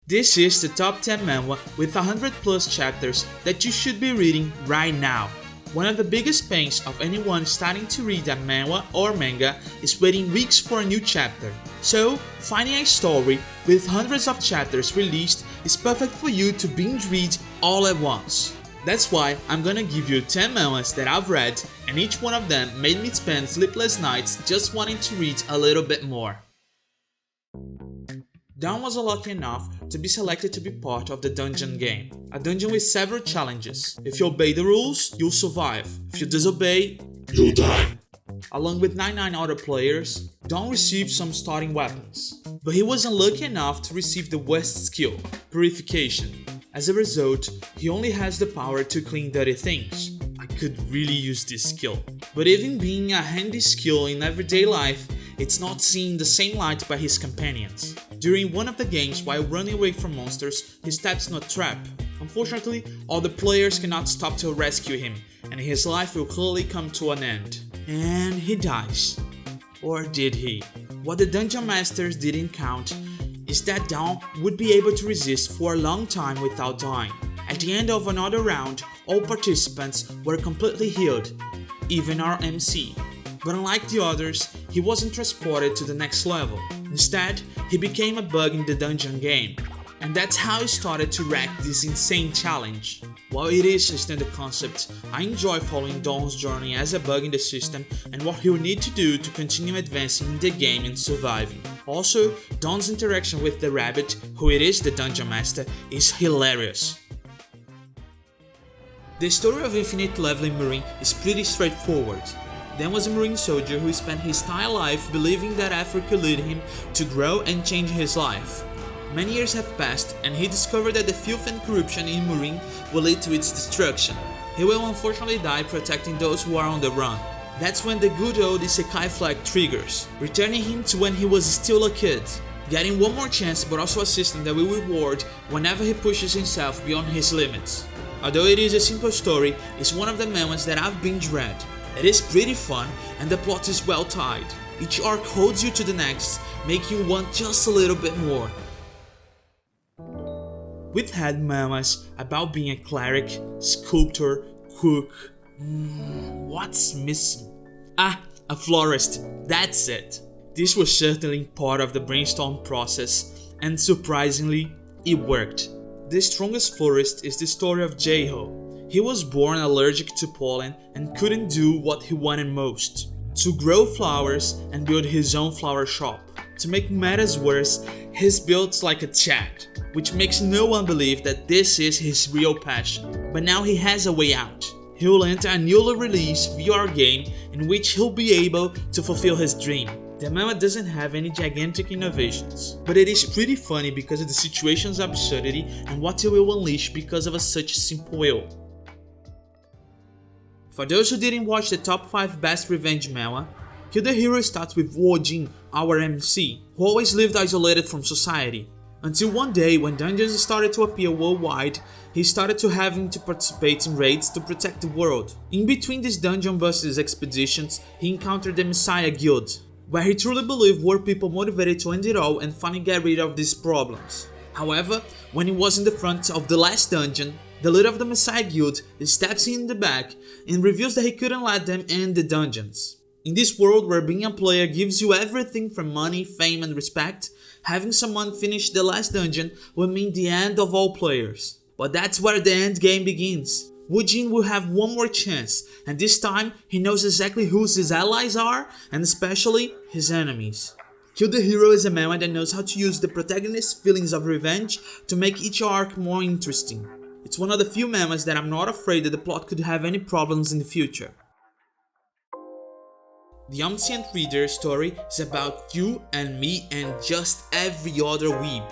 This is the top 10 manhwa with 100 plus chapters that you should be reading right now. One of the biggest pains of anyone starting to read a manhwa or manga is waiting weeks for a new chapter. So, finding a story with hundreds of chapters released is perfect for you to binge read all at once. That's why I'm gonna give you 10 manhwas that I've read, and each one of them made me spend sleepless nights just wanting to read a little bit more. Dawn was lucky enough to be selected to be part of the dungeon game. A dungeon with several challenges. If you obey the rules, you'll survive. If you disobey, you'll die. Along with 99 other players, Dawn received some starting weapons. But he wasn't lucky enough to receive the worst skill, Purification. As a result, he only has the power to clean dirty things. I could really use this skill. But even being a handy skill in everyday life, it's not seen the same light by his companions. During one of the games, while running away from monsters, he steps in a trap. Unfortunately, all the players cannot stop to rescue him, and his life will clearly come to an end. And he dies. Or did he? What the dungeon masters didn't count is that Dawn would be able to resist for a long time without dying. At the end of another round, all participants were completely healed, even our MC. But unlike the others, he wasn't transported to the next level. Instead, he became a bug in the dungeon game. And that's how he started to wreck this insane challenge. While it is a standard concept, I enjoy following Dawn's journey as a bug in the system and what he'll need to do to continue advancing in the game and surviving. Also, Dawn's interaction with the rabbit, who it is the dungeon master, is hilarious. The story of Infinite Leveling Marine is pretty straightforward. Dan was a Marine soldier who spent his entire life believing that effort could lead him to grow and change his life. Many years have passed and he discovered that the filth and corruption in Marine will lead to its destruction. He will unfortunately die protecting those who are on the run. That's when the good old Isekai flag triggers, returning him to when he was still a kid, getting one more chance but also a system that will reward whenever he pushes himself beyond his limits. Although it is a simple story, it's one of the manhwas that I've binge read. It is pretty fun and the plot is well tied. Each arc holds you to the next, making you want just a little bit more. We've had manhwas about being a cleric, sculptor, cook. What's missing? A florist, that's it. This was certainly part of the brainstorm process, and surprisingly, it worked. The strongest florist is the story of Jaiho. He was born allergic to pollen and couldn't do what he wanted most: to grow flowers and build his own flower shop. To make matters worse, he's built like a child, which makes no one believe that this is his real passion. But now he has a way out. He'll enter a newly released VR game in which he'll be able to fulfill his dream. The manhwa doesn't have any gigantic innovations, but it is pretty funny because of the situation's absurdity and what it will unleash because of such simple will. For those who didn't watch the top 5 best revenge manhwa, Kill the Hero starts with Wojin, our MC, who always lived isolated from society. Until one day, when dungeons started to appear worldwide, he started to having to participate in raids to protect the world. In between these dungeon busters expeditions, he encountered the Messiah Guild, where he truly believed were people motivated to end it all and finally get rid of these problems. However, when he was in the front of the last dungeon, the leader of the Messiah Guild steps in the back and reveals that he couldn't let them end the dungeons. In this world where being a player gives you everything from money, fame and respect, having someone finish the last dungeon will mean the end of all players. But that's where the end game begins. Wojin will have one more chance, and this time he knows exactly who his allies are and especially his enemies. Kill the Hero is a manhwa that knows how to use the protagonist's feelings of revenge to make each arc more interesting. It's one of the few manhwas that I'm not afraid that the plot could have any problems in the future. The Omniscient Reader story is about you and me and just every other weeb.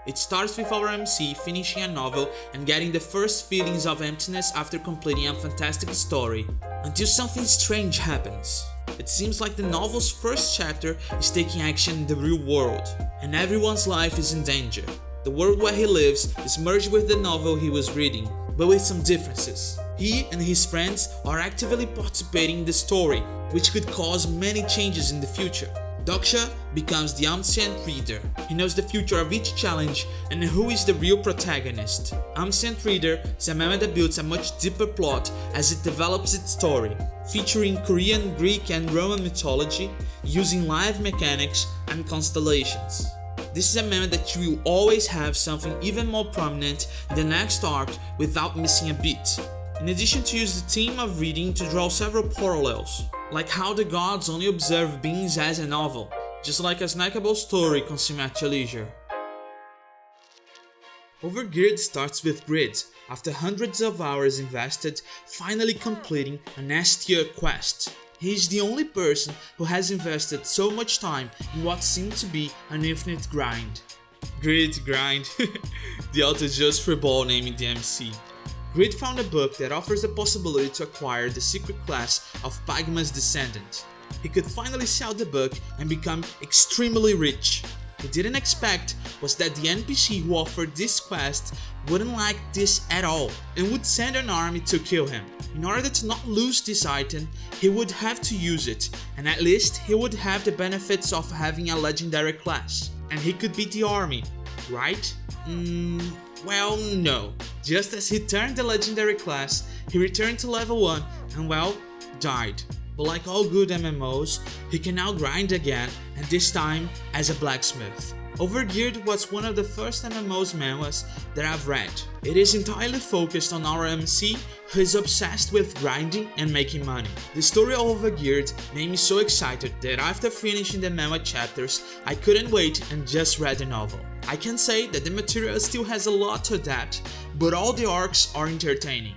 It starts with our MC finishing a novel and getting the first feelings of emptiness after completing a fantastic story, until something strange happens. It seems like the novel's first chapter is taking action in the real world, and everyone's life is in danger. The world where he lives is merged with the novel he was reading, but with some differences. He and his friends are actively participating in the story, which could cause many changes in the future. Doksha becomes the omniscient reader. He knows the future of each challenge and who is the real protagonist. Omniscient Reader is a manga that builds a much deeper plot as it develops its story, featuring Korean, Greek and Roman mythology, using live mechanics and constellations. This is a manga that you will always have something even more prominent in the next arc without missing a beat. In addition to use the theme of reading to draw several parallels, like how the gods only observe beings as a novel, just like a snackable story consumed at your leisure. Overgeared starts with Grid, after hundreds of hours invested, finally completing an S-tier quest. He is the only person who has invested so much time in what seemed to be an infinite grind. Grid grind. The author just freeball naming the MC. Grid found a book that offers the possibility to acquire the secret class of Pagma's descendant. He could finally sell the book and become extremely rich. He didn't expect was that the NPC who offered this quest wouldn't like this at all and would send an army to kill him. In order to not lose this item, he would have to use it, and at least he would have the benefits of having a legendary class. And he could beat the army, right? Well, no. Just as he turned the legendary class, he returned to level 1 and well, died. But like all good MMOs, he can now grind again, and this time as a blacksmith. Overgeared was one of the first MMOs manhwas that I've read. It is entirely focused on our MC who is obsessed with grinding and making money. The story of Overgeared made me so excited that after finishing the manhwa chapters, I couldn't wait and just read the novel. I can say that the material still has a lot to adapt, but all the arcs are entertaining.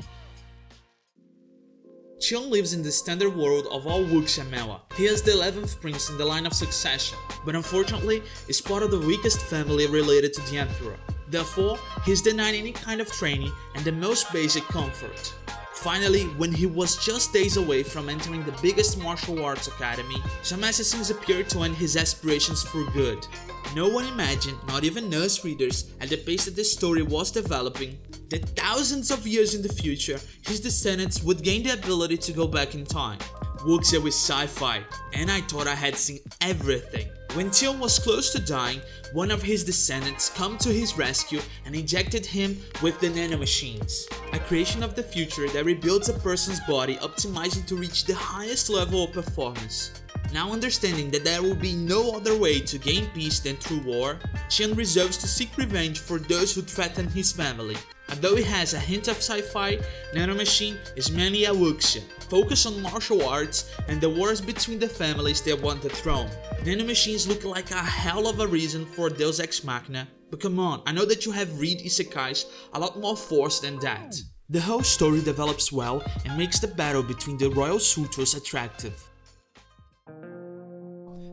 Cheon lives in the standard world of all wuxia manhwa. He is the 11th prince in the line of succession, but unfortunately is part of the weakest family related to the emperor. Therefore, he is denied any kind of training and the most basic comfort. Finally, when he was just days away from entering the biggest martial arts academy, some assassins appeared to end his aspirations for good. No one imagined, not even us readers, at the pace that the story was developing, that thousands of years in the future, his descendants would gain the ability to go back in time. Wuxia with sci-fi, and I thought I had seen everything. When Cheon was close to dying, one of his descendants came to his rescue and injected him with the nanomachines, a creation of the future that rebuilds a person's body, optimizing to reach the highest level of performance. Now understanding that there will be no other way to gain peace than through war, Cheon resolves to seek revenge for those who threaten his family. Although it has a hint of sci-fi, Nanomachine is mainly a wuxia, focused on martial arts and the wars between the families that want the throne. Nanomachines look like a hell of a reason for Deus Ex Machina, but come on, I know that you have read isekais a lot more forced than that. The whole story develops well and makes the battle between the royal suitors attractive.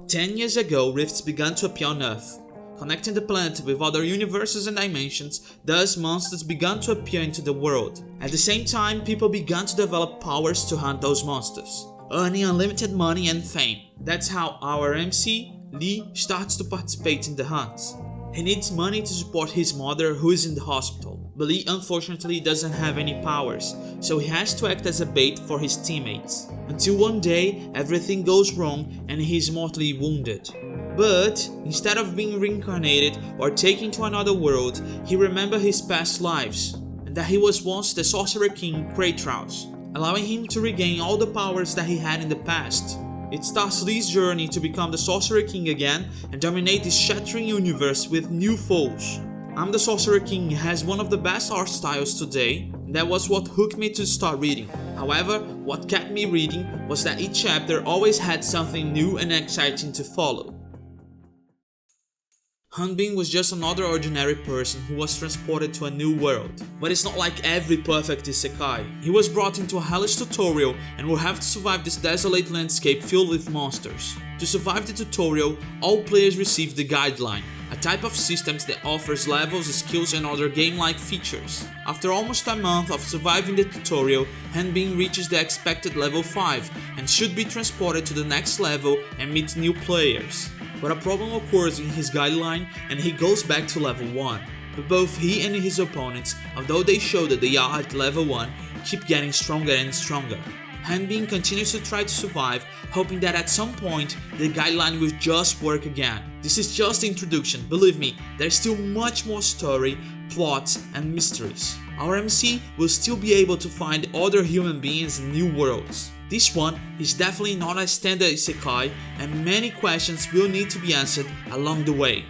10 years ago, rifts began to appear on Earth, connecting the planet with other universes and dimensions. Thus monsters began to appear into the world. At the same time, people began to develop powers to hunt those monsters, earning unlimited money and fame. That's how our MC, Lee, starts to participate in the hunts. He needs money to support his mother who is in the hospital, but Lee unfortunately doesn't have any powers, so he has to act as a bait for his teammates. Until one day, everything goes wrong and he is mortally wounded. But instead of being reincarnated or taken to another world, he remembers his past lives, and that he was once the Sorcerer King Kratos, allowing him to regain all the powers that he had in the past. It starts Lee's journey to become the Sorcerer King again and dominate this shattering universe with new foes. I'm the Sorcerer King has one of the best art styles today, and that was what hooked me to start reading. However, what kept me reading was that each chapter always had something new and exciting to follow. Hanbin was just another ordinary person who was transported to a new world. But it's not like every perfect isekai. He was brought into a hellish tutorial and will have to survive this desolate landscape filled with monsters. To survive the tutorial, all players receive the guideline, a type of systems that offers levels, skills and other game-like features. After almost a month of surviving the tutorial, Hanbin reaches the expected level 5 and should be transported to the next level and meet new players. But a problem occurs in his guideline and he goes back to level 1. But both he and his opponents, although they show that they are at level 1, keep getting stronger and stronger. Hanbin continues to try to survive, hoping that at some point the guideline will just work again. This is just the introduction, believe me, there's still much more story, plots, and mysteries. Our MC will still be able to find other human beings in new worlds. This one is definitely not a standard isekai, and many questions will need to be answered along the way.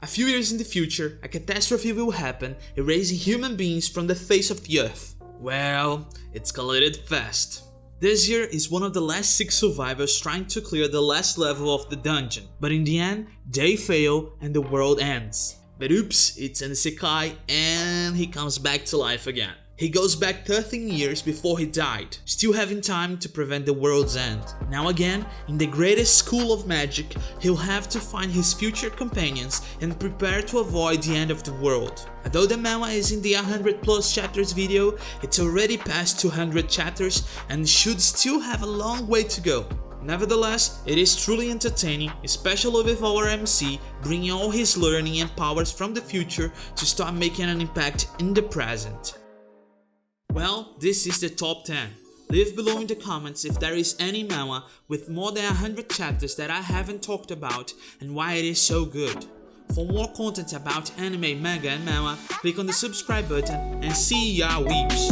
A few years in the future, a catastrophe will happen, erasing human beings from the face of the earth. Well, it escalated fast. This year is one of the last 6 survivors trying to clear the last level of the dungeon, but in the end, they fail and the world ends. But oops, it's an isekai and he comes back to life again. He goes back 13 years before he died, still having time to prevent the world's end. Now again, in the greatest school of magic, he'll have to find his future companions and prepare to avoid the end of the world. Although the manhwa is in the 100+ chapters video, it's already past 200 chapters and should still have a long way to go. Nevertheless, it is truly entertaining, especially with our MC bringing all his learning and powers from the future to start making an impact in the present. Well, this is the top 10. Leave below in the comments if there is any manhwa with more than 100 chapters that I haven't talked about and why it is so good. For more content about anime, manga and manhwa, click on the subscribe button and see ya weeps!